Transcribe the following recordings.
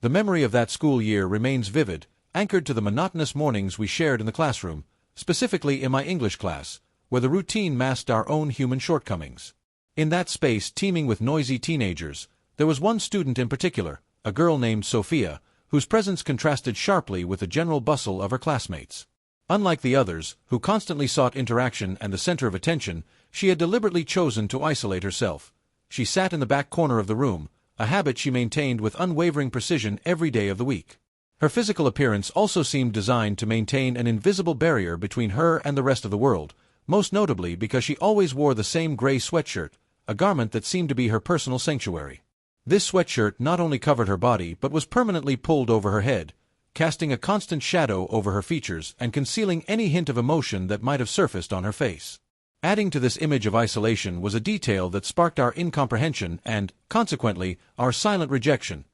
The memory of that school year remains vivid, anchored to the monotonous mornings we shared in the classroom, specifically in my English class, where the routine masked our own human shortcomings. In that space teeming with noisy teenagers, there was one student in particular, a girl named Sophia, whose presence contrasted sharply with the general bustle of her classmates. Unlike the others, who constantly sought interaction and the center of attention, she had deliberately chosen to isolate herself. She sat in the back corner of the room, a habit she maintained with unwavering precision every day of the week. Her physical appearance also seemed designed to maintain an invisible barrier between her and the rest of the world, most notably because she always wore the same gray sweatshirt, a garment that seemed to be her personal sanctuary. This sweatshirt not only covered her body but was permanently pulled over her head, casting a constant shadow over her features and concealing any hint of emotion that might have surfaced on her face. Adding to this image of isolation was a detail that sparked our incomprehension and, consequently, our silent rejection.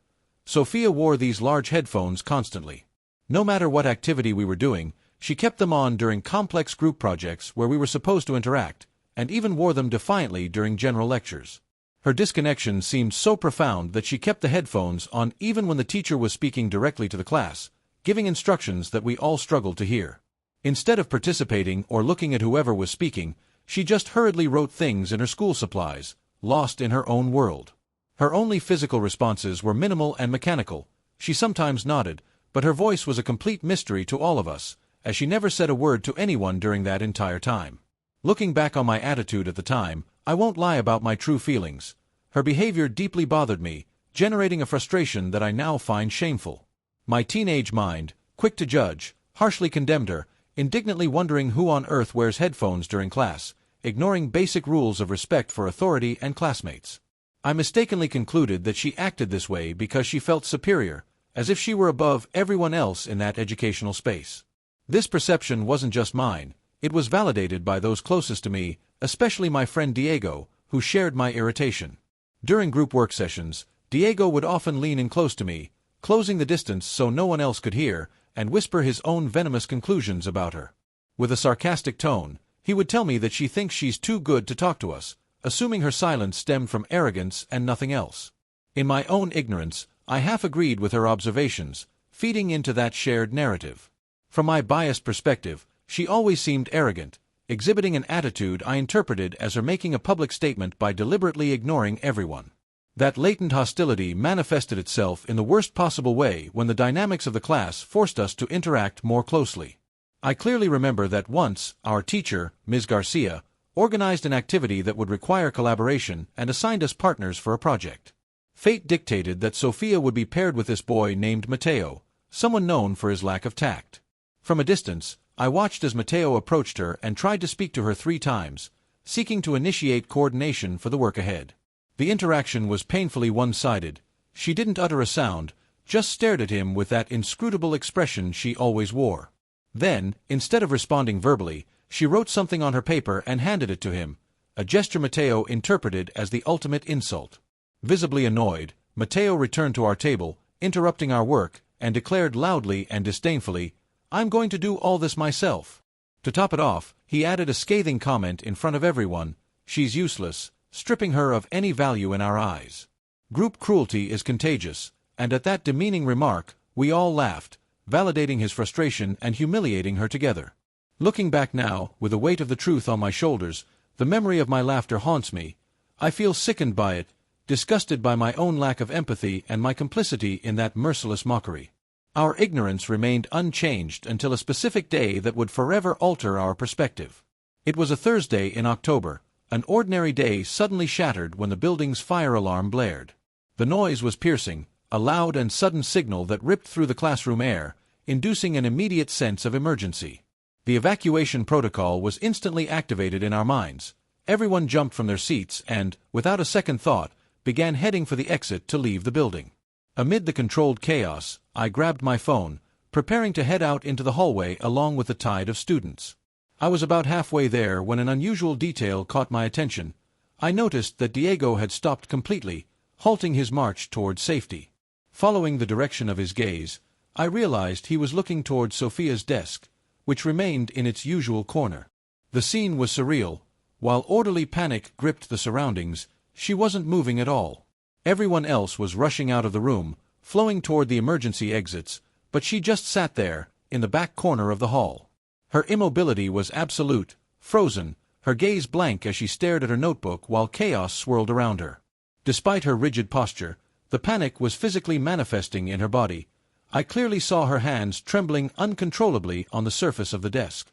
Sophia wore these large headphones constantly. No matter what activity we were doing, she kept them on during complex group projects where we were supposed to interact, and even wore them defiantly during general lectures. Her disconnection seemed so profound that she kept the headphones on even when the teacher was speaking directly to the class, giving instructions that we all struggled to hear. Instead of participating or looking at whoever was speaking, she just hurriedly wrote things in her school supplies, lost in her own world. Her only physical responses were minimal and mechanical. She sometimes nodded, but her voice was a complete mystery to all of us, as she never said a word to anyone during that entire time. Looking back on my attitude at the time, I won't lie about my true feelings. Her behavior deeply bothered me, generating a frustration that I now find shameful. My teenage mind, quick to judge, harshly condemned her, indignantly wondering who on earth wears headphones during class, ignoring basic rules of respect for authority and classmates. I mistakenly concluded that she acted this way because she felt superior, as if she were above everyone else in that educational space. This perception wasn't just mine. It was validated by those closest to me, especially my friend Diego, who shared my irritation. During group work sessions, Diego would often lean in close to me, closing the distance so no one else could hear, and whisper his own venomous conclusions about her. With a sarcastic tone, he would tell me that she thinks she's too good to talk to us, assuming her silence stemmed from arrogance and nothing else. In my own ignorance, I half agreed with her observations, feeding into that shared narrative. From my biased perspective, she always seemed arrogant, exhibiting an attitude I interpreted as her making a public statement by deliberately ignoring everyone. That latent hostility manifested itself in the worst possible way when the dynamics of the class forced us to interact more closely. I clearly remember that once, our teacher, Ms. Garcia, organized an activity that would require collaboration and assigned us partners for a project. Fate dictated that Sophia would be paired with this boy named Mateo, someone known for his lack of tact. From a distance, I watched as Mateo approached her and tried to speak to her 3 times, seeking to initiate coordination for the work ahead. The interaction was painfully one-sided. She didn't utter a sound, just stared at him with that inscrutable expression she always wore. Then, instead of responding verbally, she wrote something on her paper and handed it to him, a gesture Mateo interpreted as the ultimate insult. Visibly annoyed, Mateo returned to our table, interrupting our work, and declared loudly and disdainfully, "I'm going to do all this myself." To top it off, he added a scathing comment in front of everyone, "She's useless," stripping her of any value in our eyes. Group cruelty is contagious, and at that demeaning remark, we all laughed, validating his frustration and humiliating her together. Looking back now, with the weight of the truth on my shoulders, the memory of my laughter haunts me. I feel sickened by it, disgusted by my own lack of empathy and my complicity in that merciless mockery. Our ignorance remained unchanged until a specific day that would forever alter our perspective. It was a Thursday in October. An ordinary day suddenly shattered when the building's fire alarm blared. The noise was piercing, a loud and sudden signal that ripped through the classroom air, inducing an immediate sense of emergency. The evacuation protocol was instantly activated in our minds. Everyone jumped from their seats and, without a second thought, began heading for the exit to leave the building. Amid the controlled chaos, I grabbed my phone, preparing to head out into the hallway along with the tide of students. I was about halfway there when an unusual detail caught my attention. I noticed that Diego had stopped completely, halting his march toward safety. Following the direction of his gaze, I realized he was looking toward Sophia's desk, which remained in its usual corner. The scene was surreal. While orderly panic gripped the surroundings, she wasn't moving at all. Everyone else was rushing out of the room, flowing toward the emergency exits, but she just sat there, in the back corner of the hall. Her immobility was absolute, frozen, her gaze blank as she stared at her notebook while chaos swirled around her. Despite her rigid posture, the panic was physically manifesting in her body. I clearly saw her hands trembling uncontrollably on the surface of the desk.